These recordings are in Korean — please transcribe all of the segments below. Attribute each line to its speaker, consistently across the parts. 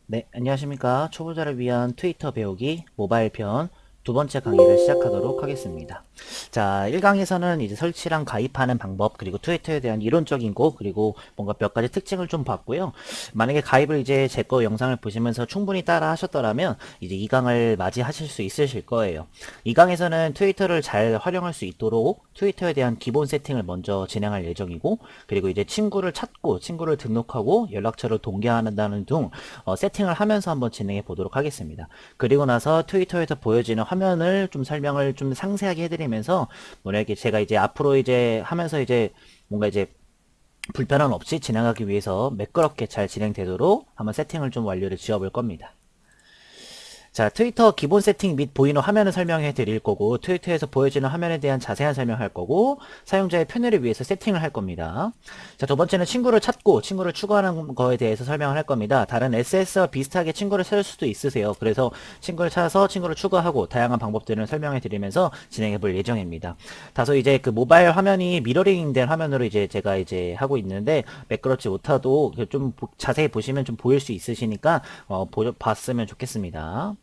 Speaker 1: 네, 안녕하십니까. 초보자를 위한 트위터 배우기 모바일 편 두 번째 강의를 시작하도록 하겠습니다. 자, 1강에서는 이제 설치랑 가입하는 방법, 그리고 트위터에 대한 이론적인 거, 그리고 뭔가 몇 가지 특징을 좀 봤고요. 만약에 가입을 이제 제 거 영상을 보시면서 충분히 따라 하셨더라면 이제 2강을 맞이하실 수 있으실 거예요. 2강에서는 트위터를 잘 활용할 수 있도록 트위터에 대한 기본 세팅을 먼저 진행할 예정이고, 그리고 이제 친구를 찾고 친구를 등록하고 연락처를 동기화한다는 등 세팅을 하면서 한번 진행해 보도록 하겠습니다. 그리고 나서 트위터에서 보여지는 화면을 좀 설명을 좀 상세하게 해드리면서 뭐랄게 제가 이제 앞으로 이제 하면서 이제 뭔가 이제 불편함 없이 진행하기 위해서 매끄럽게 잘 진행되도록 한번 세팅을 좀 완료를 지어볼 겁니다. 자, 트위터 기본 세팅 및 보이는 화면을 설명해 드릴 거고, 트위터에서 보여지는 화면에 대한 자세한 설명할 거고, 사용자의 편의를 위해서 세팅을 할 겁니다. 자, 두 번째는 친구를 찾고 친구를 추가하는 거에 대해서 설명을 할 겁니다. 다른 SS와 비슷하게 친구를 찾을 수도 있으세요. 그래서 친구를 찾아서 친구를 추가하고 다양한 방법들을 설명해 드리면서 진행해 볼 예정입니다. 다소 이제 그 모바일 화면이 미러링 된 화면으로 이제 제가 이제 하고 있는데 매끄럽지 못하도 좀 자세히 보시면 좀 보일 수 있으시니까 봤으면 좋겠습니다.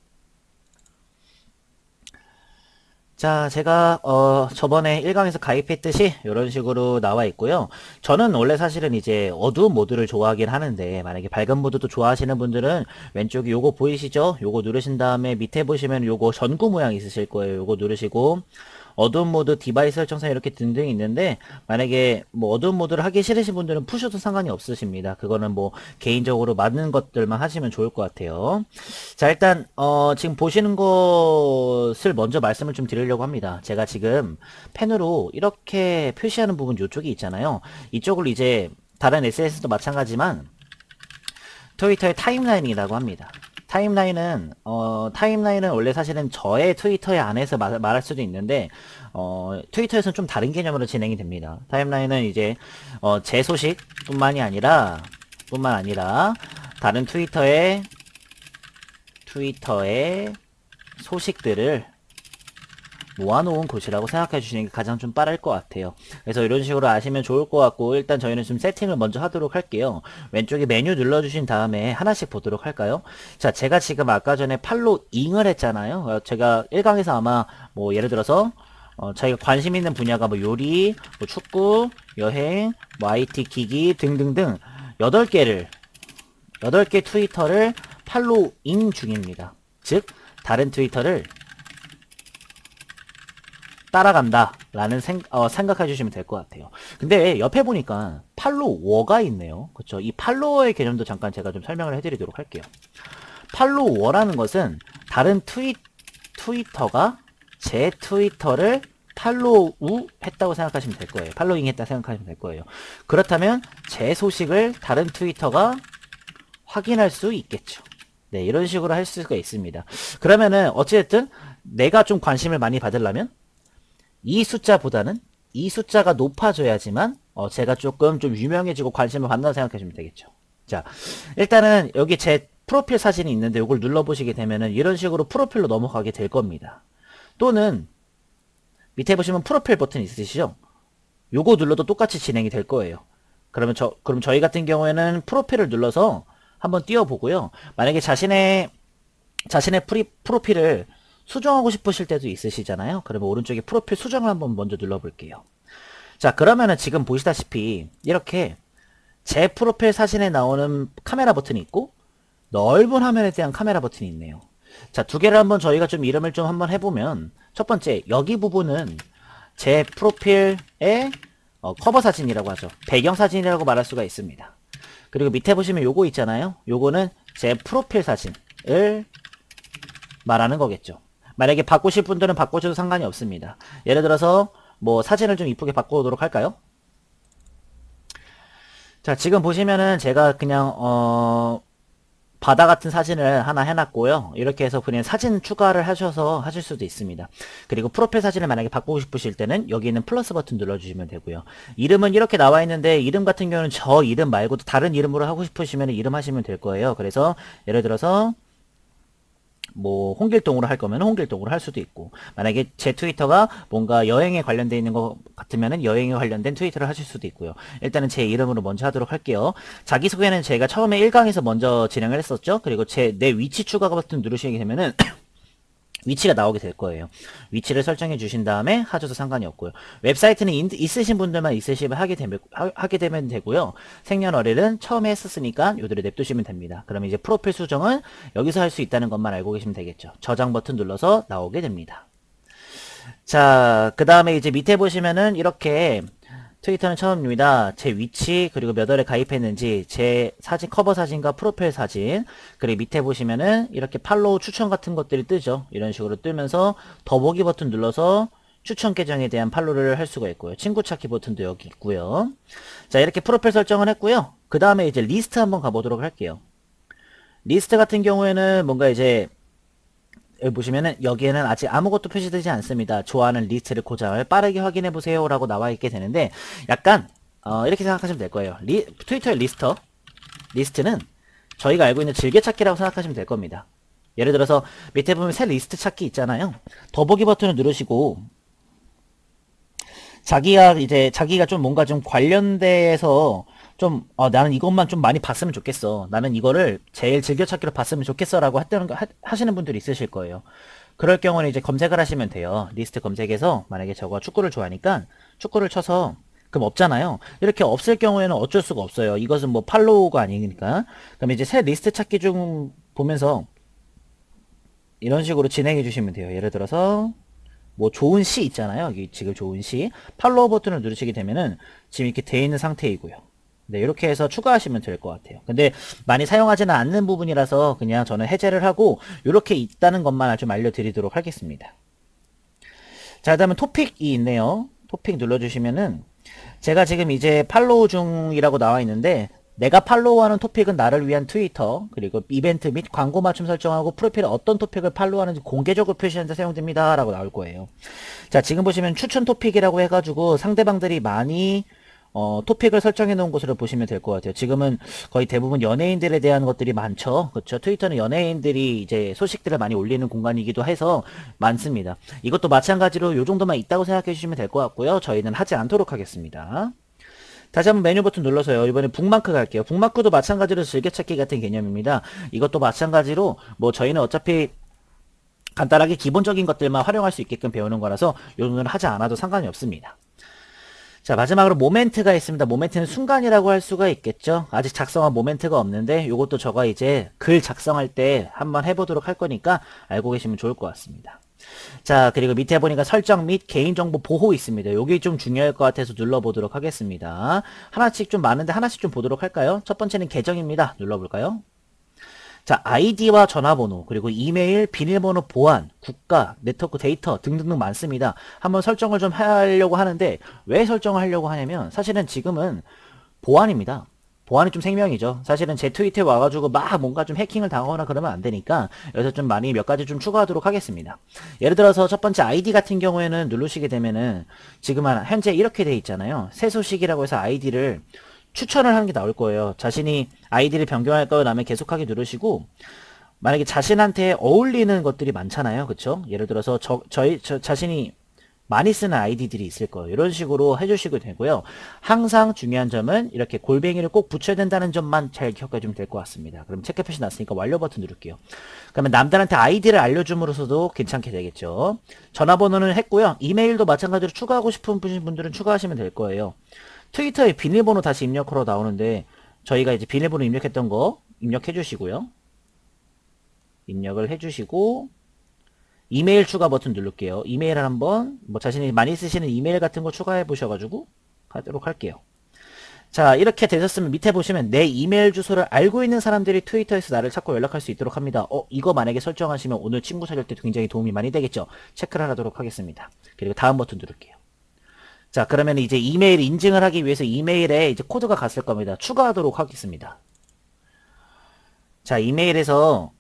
Speaker 1: 자, 제가 저번에 1강에서 가입했듯이 이런 식으로 나와 있고요. 저는 원래 사실은 이제 어두운 모드를 좋아하긴 하는데, 만약에 밝은 모드도 좋아하시는 분들은 왼쪽에 요거 보이시죠? 요거 누르신 다음에 밑에 보시면 요거 전구 모양 있으실 거예요. 요거 누르시고 어두운 모드, 디바이스 설정상 이렇게 등등이 있는데, 만약에 뭐 어두운 모드를 하기 싫으신 분들은 푸셔도 상관이 없으십니다. 그거는 뭐 개인적으로 맞는 것들만 하시면 좋을 것 같아요. 자, 일단 지금 보시는 것을 먼저 말씀을 좀 드리려고 합니다. 제가 지금 펜으로 이렇게 표시하는 부분 이쪽이 있잖아요. 이쪽을 이제 다른 SNS도 마찬가지만 트위터의 타임라인이라고 합니다. 타임라인은 원래 사실은 저의 트위터의 안에서 말할 수도 있는데, 트위터에서는 좀 다른 개념으로 진행이 됩니다. 타임라인은 이제, 제 뿐만 아니라, 다른 트위터의 소식들을 모아놓은 곳이라고 생각해 주시는 게 가장 좀 빠를 것 같아요. 그래서 이런 식으로 아시면 좋을 것 같고, 일단 저희는 좀 세팅을 먼저 하도록 할게요. 왼쪽에 메뉴 눌러주신 다음에 하나씩 보도록 할까요? 자, 제가 지금 아까 전에 팔로잉을 했잖아요. 제가 1강에서 아마 뭐 예를 들어서 자기가 관심 있는 분야가 뭐 요리, 뭐 축구, 여행, 뭐 IT 기기 등등등 8개를 8개 트위터를 팔로잉 중입니다. 즉 다른 트위터를 따라간다 라는 생각해 주시면 될 것 같아요. 근데 옆에 보니까 팔로워가 있네요. 그쵸? 이 팔로워의 개념도 잠깐 제가 좀 설명을 해드리도록 할게요. 팔로워라는 것은 다른 트위터가 제 트위터를 팔로우 했다고 생각하시면 될 거예요. 팔로잉 했다 생각하시면 될 거예요. 그렇다면 제 소식을 다른 트위터가 확인할 수 있겠죠. 네, 이런 식으로 할 수가 있습니다. 그러면은 어찌됐든 내가 좀 관심을 많이 받으려면 이 숫자보다는 이 숫자가 높아져야지만 제가 조금 좀 유명해지고 관심을 받는다고 생각하시면 되겠죠. 자, 일단은 여기 제 프로필 사진이 있는데 이걸 눌러보시게 되면은 이런 식으로 프로필로 넘어가게 될 겁니다. 또는 밑에 보시면 프로필 버튼 있으시죠? 요거 눌러도 똑같이 진행이 될 거예요. 그럼 저희 같은 경우에는 프로필을 눌러서 한번 띄워보고요. 만약에 자신의 프로필을 수정하고 싶으실 때도 있으시잖아요. 그러면 오른쪽에 프로필 수정을 한번 먼저 눌러볼게요. 자, 그러면은 지금 보시다시피 이렇게 제 프로필 사진에 나오는 카메라 버튼이 있고 넓은 화면에 대한 카메라 버튼이 있네요. 자, 두 개를 한번 저희가 좀 이름을 좀 한번 해보면 첫 번째 여기 부분은 제 프로필의 커버 사진이라고 하죠. 배경 사진이라고 말할 수가 있습니다. 그리고 밑에 보시면 요거 있잖아요. 요거는 제 프로필 사진을 말하는 거겠죠. 만약에 바꾸실 분들은 바꾸셔도 상관이 없습니다. 예를 들어서 뭐 사진을 좀 이쁘게 바꾸도록 할까요? 자, 지금 보시면은 제가 그냥 바다 같은 사진을 하나 해놨고요. 이렇게 해서 그냥 사진 추가를 하셔서 하실 수도 있습니다. 그리고 프로필 사진을 만약에 바꾸고 싶으실 때는 여기 있는 플러스 버튼 눌러주시면 되고요. 이름은 이렇게 나와 있는데 이름 같은 경우는 저 이름 말고도 다른 이름으로 하고 싶으시면 이름 하시면 될 거예요. 그래서 예를 들어서 뭐 홍길동으로 할 거면 홍길동으로 할 수도 있고, 만약에 제 트위터가 뭔가 여행에 관련돼 있는 것 같으면은 여행에 관련된 트위터를 하실 수도 있고요. 일단은 제 이름으로 먼저 하도록 할게요. 자기소개는 제가 처음에 1강에서 먼저 진행을 했었죠. 그리고 내 위치 추가 버튼 누르시게 되면은 위치가 나오게 될 거예요. 위치를 설정해 주신 다음에 하셔도 상관이 없고요. 웹사이트는 있으신 분들만 있으시면 하게 되면 되고요. 생년월일은 처음에 했었으니까 요대로 냅두시면 됩니다. 그러면 이제 프로필 수정은 여기서 할 수 있다는 것만 알고 계시면 되겠죠. 저장 버튼 눌러서 나오게 됩니다. 자, 그 다음에 이제 밑에 보시면은 이렇게 트위터는 처음입니다. 제 위치, 그리고 몇 월에 가입했는지, 제 사진, 커버 사진과 프로필 사진, 그리고 밑에 보시면은 이렇게 팔로우 추천 같은 것들이 뜨죠. 이런 식으로 뜨면서 더보기 버튼 눌러서 추천 계정에 대한 팔로우를 할 수가 있고요. 친구 찾기 버튼도 여기 있고요. 자, 이렇게 프로필 설정을 했고요. 그 다음에 이제 리스트 한번 가보도록 할게요. 리스트 같은 경우에는 뭔가 이제 여기 보시면은 여기에는 아직 아무것도 표시되지 않습니다. 좋아하는 리스트를 고장을 빠르게 확인해 보세요 라고 나와 있게 되는데, 약간 이렇게 생각하시면 될 거예요. 트위터의 리스트는 저희가 알고 있는 즐겨찾기라고 생각하시면 될 겁니다. 예를 들어서 밑에 보면 새 리스트 찾기 있잖아요. 더보기 버튼을 누르시고 자기가 좀 뭔가 좀 관련돼서 좀 나는 이것만 좀 많이 봤으면 좋겠어, 나는 이거를 제일 즐겨찾기로 봤으면 좋겠어 라고 하시는 분들이 있으실 거예요. 그럴 경우는 이제 검색을 하시면 돼요. 리스트 검색에서 만약에 저거 축구를 좋아하니까 축구를 쳐서, 그럼 없잖아요. 이렇게 없을 경우에는 어쩔 수가 없어요. 이것은 뭐 팔로우가 아니니까. 그럼 이제 새 리스트 찾기 중 보면서 이런 식으로 진행해 주시면 돼요. 예를 들어서 뭐 좋은 시 있잖아요. 여기 지금 좋은 시 팔로우 버튼을 누르시게 되면은 지금 이렇게 돼 있는 상태이고요. 네, 이렇게 해서 추가하시면 될 것 같아요. 근데 많이 사용하지는 않는 부분이라서 그냥 저는 해제를 하고 이렇게 있다는 것만 좀 알려드리도록 하겠습니다. 자, 그 다음에 토픽이 있네요. 토픽 눌러주시면은 제가 지금 이제 팔로우 중이라고 나와 있는데, 내가 팔로우하는 토픽은 나를 위한 트위터, 그리고 이벤트 및 광고 맞춤 설정하고 프로필에 어떤 토픽을 팔로우하는지 공개적으로 표시하는 데 사용됩니다 라고 나올 거예요. 자, 지금 보시면 추천 토픽이라고 해가지고 상대방들이 많이 토픽을 설정해 놓은 곳으로 보시면 될 것 같아요. 지금은 거의 대부분 연예인들에 대한 것들이 많죠. 그렇죠? 트위터는 연예인들이 이제 소식들을 많이 올리는 공간이기도 해서 많습니다. 이것도 마찬가지로 요 정도만 있다고 생각해 주시면 될 것 같고요. 저희는 하지 않도록 하겠습니다. 다시 한번 메뉴 버튼 눌러서요. 이번에 북마크 갈게요. 북마크도 마찬가지로 즐겨찾기 같은 개념입니다. 이것도 마찬가지로 뭐 저희는 어차피 간단하게 기본적인 것들만 활용할 수 있게끔 배우는 거라서 요 정도는 하지 않아도 상관이 없습니다. 자, 마지막으로 모멘트가 있습니다. 모멘트는 순간이라고 할 수가 있겠죠. 아직 작성한 모멘트가 없는데 요것도 저가 이제 글 작성할 때 한번 해보도록 할 거니까 알고 계시면 좋을 것 같습니다. 자, 그리고 밑에 보니까 설정 및 개인정보 보호 있습니다. 요게 좀 중요할 것 같아서 눌러보도록 하겠습니다. 하나씩 좀 많은데 하나씩 좀 보도록 할까요? 첫 번째는 계정입니다. 눌러볼까요? 자, 아이디와 전화번호, 그리고 이메일, 비밀번호 보안, 국가, 네트워크 데이터 등등등 많습니다. 한번 설정을 좀 하려고 하는데, 왜 설정을 하려고 하냐면 사실은 지금은 보안입니다. 보안이 좀 생명이죠. 사실은 제 트위터에 와가지고 막 뭔가 좀 해킹을 당하거나 그러면 안 되니까 여기서 좀 많이 몇 가지 좀 추가하도록 하겠습니다. 예를 들어서 첫 번째 아이디 같은 경우에는 누르시게 되면은 지금 현재 이렇게 돼 있잖아요. 새 소식이라고 해서 아이디를 추천을 하는 게 나올 거예요. 자신이 아이디를 변경할 거면 다음에 계속하기 누르시고, 만약에 자신한테 어울리는 것들이 많잖아요. 그쵸? 예를 들어서 자신이 많이 쓰는 아이디들이 있을 거예요. 이런 식으로 해주시면 되고요. 항상 중요한 점은 이렇게 골뱅이를 꼭 붙여야 된다는 점만 잘 기억해 주면 될 것 같습니다. 그럼 체크 표시 났으니까 완료 버튼 누를게요. 그러면 남들한테 아이디를 알려줌으로써도 괜찮게 되겠죠. 전화번호는 했고요. 이메일도 마찬가지로 추가하고 싶은 분들은 추가하시면 될 거예요. 트위터에 비밀번호 다시 입력하러 나오는데 저희가 이제 비밀번호 입력했던 거 입력해 주시고요. 입력을 해주시고 이메일 추가 버튼 누를게요. 이메일을 한번 뭐 자신이 많이 쓰시는 이메일 같은 거 추가해 보셔가지고 하도록 할게요. 자, 이렇게 되셨으면 밑에 보시면 내 이메일 주소를 알고 있는 사람들이 트위터에서 나를 찾고 연락할 수 있도록 합니다. 이거 만약에 설정하시면 오늘 친구 사귈 때 굉장히 도움이 많이 되겠죠. 체크를 하도록 하겠습니다. 그리고 다음 버튼 누를게요. 자, 그러면 이제 이메일 인증을 하기 위해서 이메일에 이제 코드가 갔을 겁니다. 추가하도록 하겠습니다. 자, 이메일에서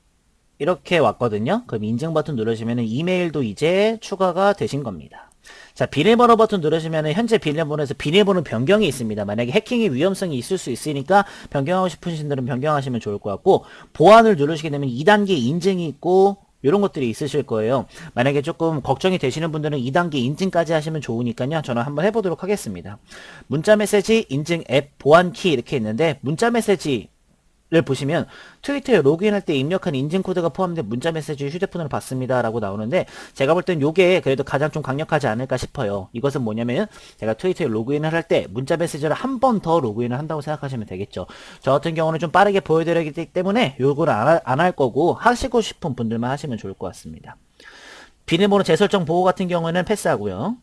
Speaker 1: 이렇게 왔거든요. 그럼 인증 버튼 누르시면 이메일도 이제 추가가 되신 겁니다. 자, 비밀번호 버튼 누르시면 현재 비밀번호에서 비밀번호 변경이 있습니다. 만약에 해킹의 위험성이 있을 수 있으니까 변경하고 싶으신 분들은 변경하시면 좋을 것 같고, 보안을 누르시게 되면 2단계 인증이 있고 이런 것들이 있으실 거예요. 만약에 조금 걱정이 되시는 분들은 2단계 인증까지 하시면 좋으니까요. 저는 한번 해보도록 하겠습니다. 문자 메시지, 인증 앱, 보안 키 이렇게 있는데 문자 메시지 를 보시면 트위터에 로그인할 때 입력한 인증 코드가 포함된 문자 메시지 휴대폰으로 받습니다 라고 나오는데 제가 볼 땐 요게 그래도 가장 좀 강력하지 않을까 싶어요. 이것은 뭐냐면 제가 트위터에 로그인을 할 때 문자 메시지를 한 번 더 로그인을 한다고 생각하시면 되겠죠. 저 같은 경우는 좀 빠르게 보여드리기 때문에 요거를 안 할 거고 하시고 싶은 분들만 하시면 좋을 것 같습니다. 비밀번호 재설정 보호 같은 경우에는 패스하고요.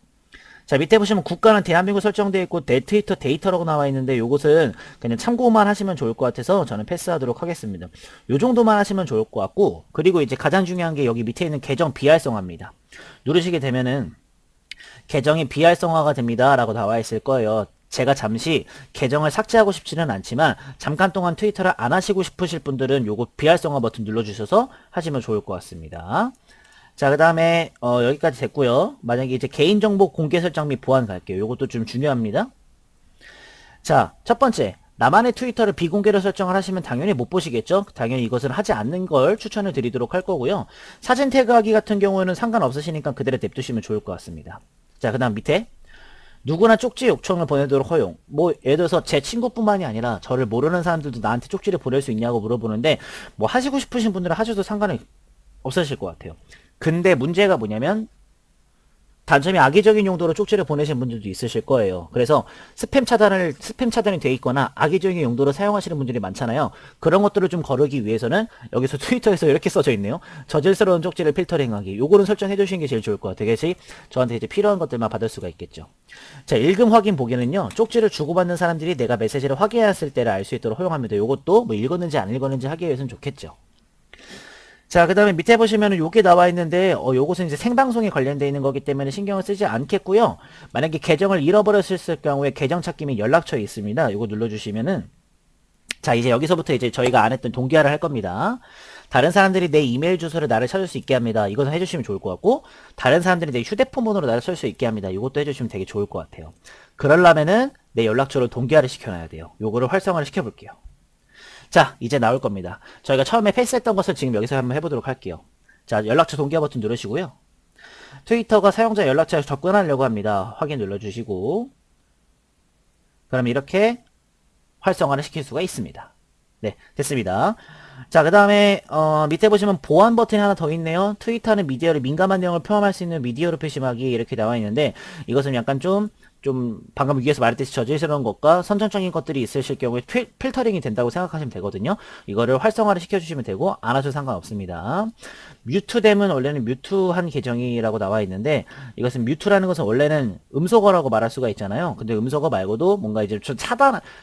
Speaker 1: 자, 밑에 보시면 국가는 대한민국 설정되어 있고 내 트위터 데이터라고 나와 있는데 요것은 그냥 참고만 하시면 좋을 것 같아서 저는 패스하도록 하겠습니다. 요 정도만 하시면 좋을 것 같고, 그리고 이제 가장 중요한 게 여기 밑에 있는 계정 비활성화입니다. 누르시게 되면은 계정이 비활성화가 됩니다 라고 나와 있을 거예요. 제가 잠시 계정을 삭제하고 싶지는 않지만 잠깐 동안 트위터를 안 하시고 싶으실 분들은 요거 비활성화 버튼 눌러주셔서 하시면 좋을 것 같습니다. 자, 그 다음에 여기까지 됐고요. 만약에 이제 개인정보 공개 설정 및 보안 갈게요. 요것도 좀 중요합니다. 자, 첫 번째, 나만의 트위터를 비공개로 설정을 하시면 당연히 못 보시겠죠? 당연히 이것을 하지 않는 걸 추천을 드리도록 할 거고요. 사진 태그하기 같은 경우에는 상관없으시니까 그대로 냅두시면 좋을 것 같습니다. 자, 그 다음 밑에 누구나 쪽지 요청을 보내도록 허용. 뭐 예를 들어서 제 친구뿐만이 아니라 저를 모르는 사람들도 나한테 쪽지를 보낼 수 있냐고 물어보는데 뭐 하시고 싶으신 분들은 하셔도 상관이 없으실 것 같아요. 근데 문제가 뭐냐면 단점이 악의적인 용도로 쪽지를 보내신 분들도 있으실 거예요. 그래서 스팸 차단이 돼 있거나 악의적인 용도로 사용하시는 분들이 많잖아요. 그런 것들을 좀 거르기 위해서는 여기서 트위터에서 이렇게 써져 있네요. 저질스러운 쪽지를 필터링하기. 요거는 설정해 주시는 게 제일 좋을 것 같아요. 그래서 저한테 이제 필요한 것들만 받을 수가 있겠죠. 자, 읽음 확인 보기는요. 쪽지를 주고받는 사람들이 내가 메시지를 확인했을 때를 알 수 있도록 허용합니다. 요것도 뭐 읽었는지 안 읽었는지 하기 위해서는 좋겠죠. 자, 그 다음에 밑에 보시면은 요게 나와 있는데, 요것은 이제 생방송에 관련되어 있는 거기 때문에 신경을 쓰지 않겠고요. 만약에 계정을 잃어버렸을 경우에 계정 찾기 및 연락처에 있습니다. 요거 눌러주시면은, 자, 이제 여기서부터 이제 저희가 안 했던 동기화를 할 겁니다. 다른 사람들이 내 이메일 주소를 나를 찾을 수 있게 합니다. 이것은 해주시면 좋을 것 같고, 다른 사람들이 내 휴대폰 번호로 나를 찾을 수 있게 합니다. 이것도 해주시면 되게 좋을 것 같아요. 그러려면은 내 연락처를 동기화를 시켜놔야 돼요. 요거를 활성화를 시켜볼게요. 자, 이제 나올 겁니다. 저희가 처음에 패스했던 것을 지금 여기서 한번 해보도록 할게요. 자, 연락처 동기화 버튼 누르시고요. 트위터가 사용자 연락처에 접근하려고 합니다. 확인 눌러주시고, 그럼 이렇게 활성화를 시킬 수가 있습니다. 네, 됐습니다. 자, 그 다음에 밑에 보시면 보안 버튼이 하나 더 있네요. 트위터는 미디어를 민감한 내용을 포함할 수 있는 미디어로 표시하기 이렇게 나와 있는데, 이것은 약간 좀 방금 위에서 말했듯이 저질스러운 것과 선정적인 것들이 있으실 경우에 필터링이 된다고 생각하시면 되거든요. 이거를 활성화를 시켜주시면 되고 안 하셔도 상관없습니다. 뮤트됨은 원래는 뮤트한 계정이라고 나와 있는데 이것은 뮤트라는 것은 원래는 음소거라고 말할 수가 있잖아요. 근데 음소거 말고도 뭔가 이제 좀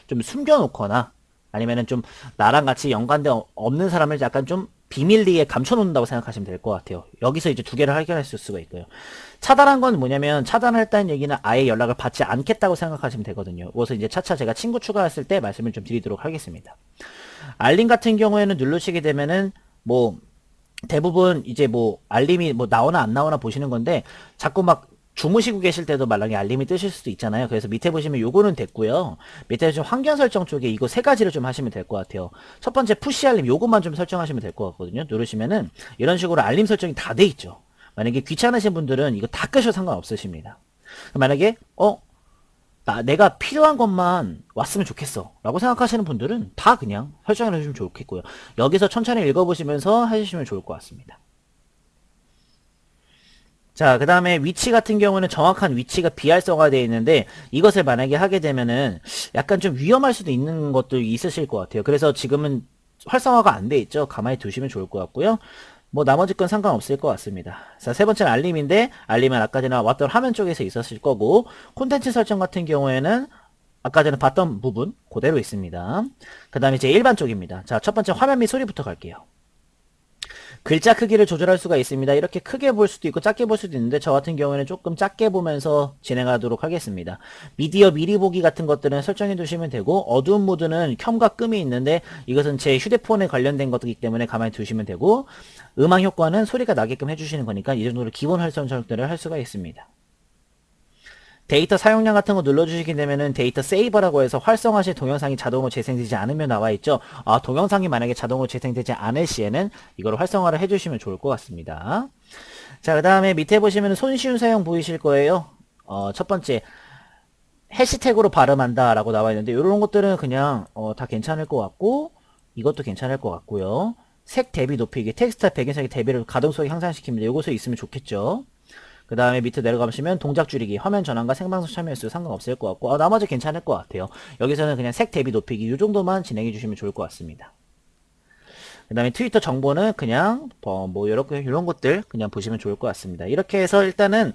Speaker 1: 좀 숨겨놓거나 아니면은 좀 나랑 같이 연관돼 없는 사람을 약간 좀 비밀리에 감춰놓는다고 생각하시면 될 것 같아요. 여기서 이제 두 개를 발견하실 수가 있고요. 차단한 건 뭐냐면 차단을 했다는 얘기는 아예 연락을 받지 않겠다고 생각하시면 되거든요. 그래서 이제 차차 제가 친구 추가했을 때 말씀을 좀 드리도록 하겠습니다. 알림 같은 경우에는 누르시게 되면은 뭐 대부분 이제 뭐 알림이 뭐 나오나 안 나오나 보시는 건데 자꾸 막 주무시고 계실 때도 말랑이 알림이 뜨실 수도 있잖아요. 그래서 밑에 보시면 요거는 됐고요. 밑에 보시면 환경 설정 쪽에 이거 세 가지를 좀 하시면 될 것 같아요. 첫 번째 푸시 알림 요것만 좀 설정하시면 될 것 같거든요. 누르시면은 이런 식으로 알림 설정이 다 돼 있죠. 만약에 귀찮으신 분들은 이거 다 끄셔도 상관없으십니다. 만약에 내가 필요한 것만 왔으면 좋겠어 라고 생각하시는 분들은 다 그냥 설정을 해주시면 좋겠고요. 여기서 천천히 읽어보시면서 해주시면 좋을 것 같습니다. 자, 그 다음에 위치 같은 경우는 정확한 위치가 비활성화 되어 있는데 이것을 만약에 하게 되면은 약간 좀 위험할 수도 있는 것도 있으실 것 같아요. 그래서 지금은 활성화가 안 돼 있죠. 가만히 두시면 좋을 것 같고요. 뭐 나머지 건 상관없을 것 같습니다. 자, 세 번째는 알림인데 알림은 아까 전에 왔던 화면 쪽에서 있었을 거고 콘텐츠 설정 같은 경우에는 아까 전에 봤던 부분 그대로 있습니다. 그 다음에 이제 일반 쪽입니다. 자, 첫 번째 화면 및 소리부터 갈게요. 글자 크기를 조절할 수가 있습니다. 이렇게 크게 볼 수도 있고 작게 볼 수도 있는데 저 같은 경우에는 조금 작게 보면서 진행하도록 하겠습니다. 미디어 미리 보기 같은 것들은 설정해 두시면 되고 어두운 모드는 켬과 끔이 있는데 이것은 제 휴대폰에 관련된 것이기 때문에 가만히 두시면 되고 음악 효과는 소리가 나게끔 해주시는 거니까 이 정도로 기본 활성 설정들을 할 수가 있습니다. 데이터 사용량 같은 거 눌러주시게 되면은 데이터 세이버라고 해서 활성화 시 동영상이 자동으로 재생되지 않으면 나와있죠. 동영상이 만약에 자동으로 재생되지 않을 시에는 이걸 활성화를 해주시면 좋을 것 같습니다. 자, 그 다음에 밑에 보시면 손쉬운 사용 보이실 거예요. 첫 번째 해시태그로 발음한다 라고 나와 있는데 이런 것들은 그냥 다 괜찮을 것 같고 이것도 괜찮을 것 같고요. 색 대비 높이기, 텍스트와 배경색의 대비를 가동성이 향상시킵니다. 요것이 있으면 좋겠죠. 그 다음에 밑에 내려가시면 동작 줄이기, 화면 전환과 생방송 참여 횟수 상관없을 것 같고 나머지 괜찮을 것 같아요. 여기서는 그냥 색 대비 높이기 이 정도만 진행해 주시면 좋을 것 같습니다. 그 다음에 트위터 정보는 그냥 뭐 이런 것들 그냥 보시면 좋을 것 같습니다. 이렇게 해서 일단은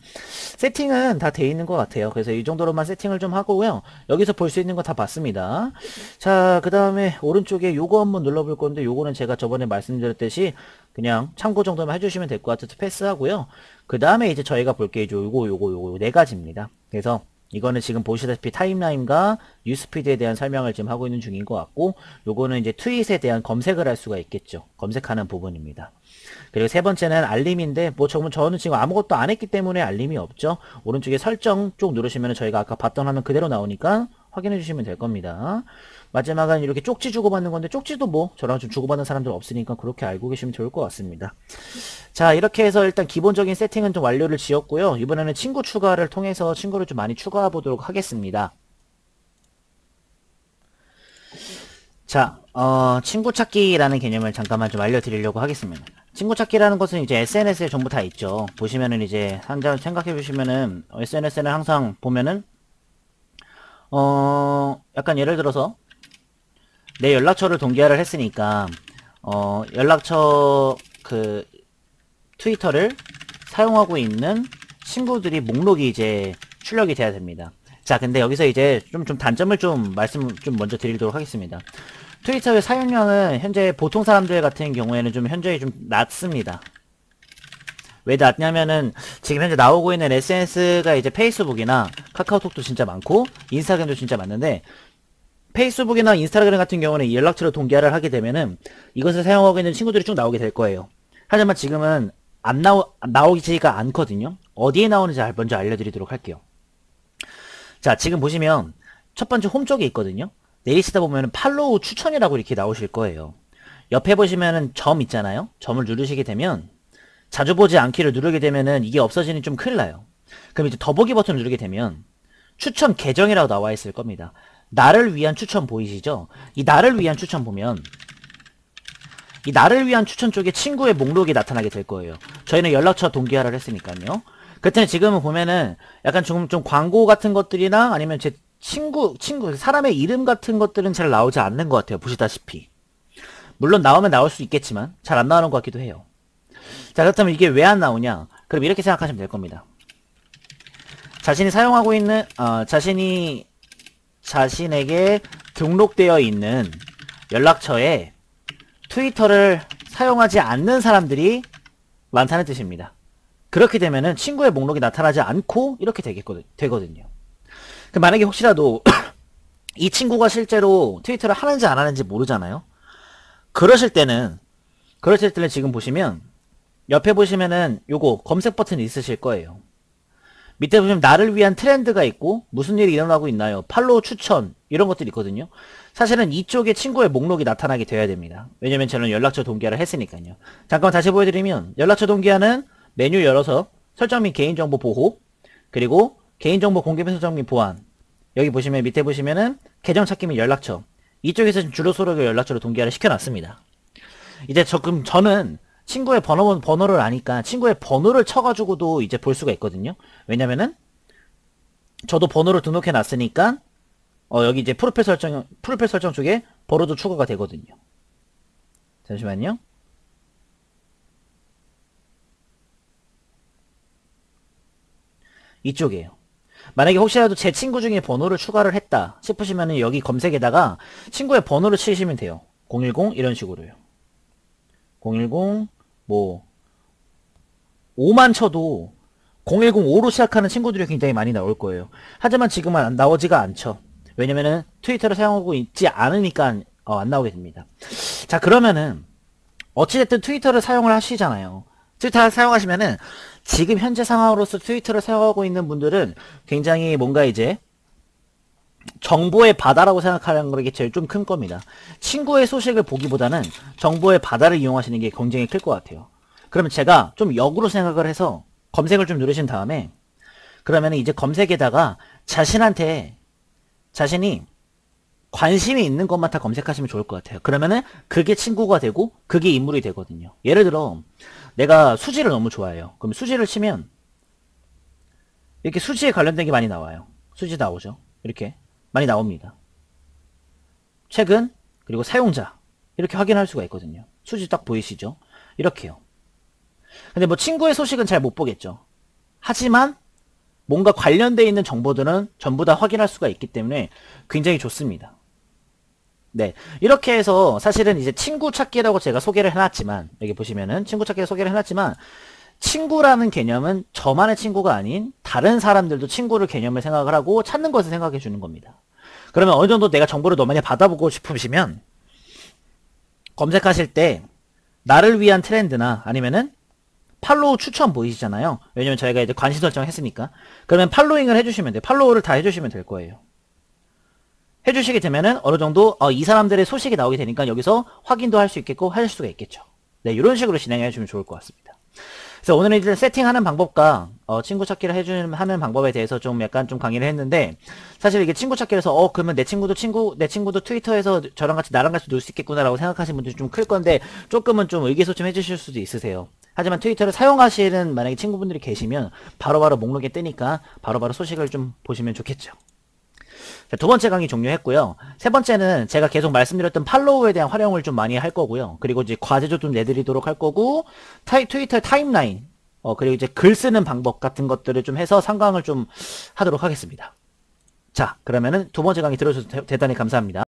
Speaker 1: 세팅은 다 돼 있는 것 같아요. 그래서 이 정도로만 세팅을 좀 하고요. 여기서 볼 수 있는 거 다 봤습니다. 자, 그 다음에 오른쪽에 요거 한번 눌러볼 건데 요거는 제가 저번에 말씀드렸듯이 그냥 참고 정도만 해주시면 될 것 같아서 패스하고요. 그 다음에 이제 저희가 볼 게 요거 네 가지입니다. 그래서 이거는 지금 보시다시피 타임라인과 뉴스피드에 대한 설명을 지금 하고 있는 중인 것 같고 요거는 이제 트윗에 대한 검색을 할 수가 있겠죠. 검색하는 부분입니다. 그리고 세 번째는 알림인데 뭐 저는 지금 아무것도 안 했기 때문에 알림이 없죠. 오른쪽에 설정 쪽 누르시면 저희가 아까 봤던 화면 그대로 나오니까 확인해 주시면 될 겁니다. 마지막은 이렇게 쪽지 주고받는 건데 쪽지도 뭐 저랑 좀 주고받는 사람들 없으니까 그렇게 알고 계시면 좋을 것 같습니다. 자, 이렇게 해서 일단 기본적인 세팅은 좀 완료를 지었고요. 이번에는 친구 추가를 통해서 친구를 좀 많이 추가해 보도록 하겠습니다. 자, 친구 찾기라는 개념을 잠깐만 좀 알려드리려고 하겠습니다. 친구 찾기라는 것은 이제 SNS에 전부 다 있죠. 보시면은 이제 한번 생각해 보시면은 SNS는 항상 보면은 약간 예를 들어서 내 연락처를 동기화를 했으니까 연락처 그 트위터를 사용하고 있는 친구들이 목록이 이제 출력이 돼야 됩니다. 자, 근데 여기서 이제 좀 단점을 말씀 먼저 드리도록 하겠습니다. 트위터의 사용량은 현재 보통 사람들 같은 경우에는 좀 현저히 좀 낮습니다. 왜 낮냐면은 지금 현재 나오고 있는 SNS가 이제 페이스북이나 카카오톡도 진짜 많고 인스타그램도 진짜 많은데 페이스북이나 인스타그램 같은 경우는 연락처로 동기화를 하게 되면은 이것을 사용하고 있는 친구들이 쭉 나오게 될 거예요. 하지만 지금은 나오지가 않거든요. 어디에 나오는지 먼저 알려드리도록 할게요. 자, 지금 보시면 첫 번째 홈 쪽에 있거든요. 내리시다 보면은 팔로우 추천이라고 이렇게 나오실 거예요. 옆에 보시면은 점 있잖아요. 점을 누르시게 되면 자주 보지 않기를 누르게 되면은 이게 없어지니 좀 큰일 나요. 그럼 이제 더보기 버튼을 누르게 되면 추천 계정이라고 나와 있을 겁니다. 나를 위한 추천 보이시죠? 이 나를 위한 추천 보면 이 나를 위한 추천 쪽에 친구의 목록이 나타나게 될 거예요. 저희는 연락처 동기화를 했으니까요. 그때 지금은 보면은 약간 좀 광고 같은 것들이나 아니면 제 친구 사람의 이름 같은 것들은 잘 나오지 않는 것 같아요. 보시다시피 물론 나오면 나올 수 있겠지만 잘 안 나오는 것 같기도 해요. 자, 그렇다면 이게 왜 안 나오냐? 그럼 이렇게 생각하시면 될 겁니다. 자신이 사용하고 있는 자신에게 등록되어 있는 연락처에 트위터를 사용하지 않는 사람들이 많다는 뜻입니다. 그렇게 되면은 친구의 목록이 나타나지 않고 이렇게 되거든요. 만약에 혹시라도 이 친구가 실제로 트위터를 하는지 안 하는지 모르잖아요. 그러실 때는 지금 보시면 옆에 보시면은 요거 검색 버튼이 있으실 거예요. 밑에 보시면 나를 위한 트렌드가 있고 무슨 일이 일어나고 있나요? 팔로우 추천 이런 것들이 있거든요. 사실은 이쪽에 친구의 목록이 나타나게 되어야 됩니다. 왜냐면 저는 연락처 동기화를 했으니까요. 잠깐만 다시 보여드리면 연락처 동기화는 메뉴 열어서 설정 및 개인정보 보호 그리고 개인정보 공개 및 설정 및 보안 여기 보시면 밑에 보시면은 계정 찾기 및 연락처 이쪽에서 주로 서로 연락처로 동기화를 시켜놨습니다. 이제 그럼 저는 친구의 번호를 아니까 친구의 번호를 쳐가지고도 이제 볼 수가 있거든요. 왜냐면은 저도 번호를 등록해 놨으니까 여기 이제 프로필 설정 쪽에 번호도 추가가 되거든요. 잠시만요. 이쪽이에요. 만약에 혹시라도 제 친구 중에 번호를 추가를 했다 싶으시면은 여기 검색에다가 친구의 번호를 치시면 돼요. 010 이런 식으로요. 010 뭐 5만 쳐도 010-5로 시작하는 친구들이 굉장히 많이 나올 거예요. 하지만 지금은 나오지가 않죠. 왜냐면은 트위터를 사용하고 있지 않으니까 안 나오게 됩니다. 자, 그러면은 어찌됐든 트위터를 사용을 하시잖아요. 트위터를 사용하시면은 지금 현재 상황으로서 트위터를 사용하고 있는 분들은 굉장히 뭔가 이제 정보의 바다라고 생각하는 게 제일 좀 큰 겁니다. 친구의 소식을 보기보다는 정보의 바다를 이용하시는 게 굉장히 클 것 같아요. 그러면 제가 좀 역으로 생각을 해서 검색을 좀 누르신 다음에 그러면 이제 검색에다가 자신이 관심이 있는 것만 다 검색하시면 좋을 것 같아요. 그러면은 그게 친구가 되고 그게 인물이 되거든요. 예를 들어 내가 수지를 너무 좋아해요. 그럼 수지를 치면 이렇게 수지에 관련된 게 많이 나와요. 수지 나오죠. 이렇게 많이 나옵니다. 최근 그리고 사용자 이렇게 확인할 수가 있거든요. 수지 딱 보이시죠? 이렇게요. 근데 뭐 친구의 소식은 잘 못 보겠죠. 하지만 뭔가 관련되어 있는 정보들은 전부 다 확인할 수가 있기 때문에 굉장히 좋습니다. 네. 이렇게 해서 사실은 이제 친구 찾기라고 제가 소개를 해놨지만, 여기 보시면은 친구 찾기를 소개를 해놨지만, 친구라는 개념은 저만의 친구가 아닌 다른 사람들도 친구를 개념을 생각을 하고 찾는 것을 생각해 주는 겁니다. 그러면 어느 정도 내가 정보를 너무 많이 받아보고 싶으시면, 검색하실 때, 나를 위한 트렌드나 아니면은 팔로우 추천 보이시잖아요. 왜냐면 저희가 이제 관심 설정을 했으니까. 그러면 팔로잉을 해주시면 돼요. 팔로우를 다 해주시면 될 거예요. 해주시게 되면은 어느 정도 이 사람들의 소식이 나오게 되니까 여기서 확인도 할 수 있겠고 하실 수가 있겠죠. 네, 이런 식으로 진행해 주면 좋을 것 같습니다. 그래서 오늘은 이제 세팅하는 방법과 친구 찾기를 하는 방법에 대해서 좀 약간 좀 강의를 했는데 사실 이게 친구 찾기를 해서 그러면 내 친구도 트위터에서 나랑 같이 놀 수 있겠구나라고 생각하시는 분들이 좀 클 건데 조금은 좀 의기소침 해주실 수도 있으세요. 하지만 트위터를 사용하시는 만약에 친구분들이 계시면 바로바로 목록에 뜨니까 바로바로 소식을 좀 보시면 좋겠죠. 자, 두 번째 강의 종료했고요. 세 번째는 제가 계속 말씀드렸던 팔로우에 대한 활용을 좀 많이 할 거고요. 그리고 이제 과제도 좀 내드리도록 할 거고, 트위터 타임라인, 그리고 이제 글 쓰는 방법 같은 것들을 좀 해서 상강을 좀 하도록 하겠습니다. 자, 그러면은 두 번째 강의 들어주셔서 대단히 감사합니다.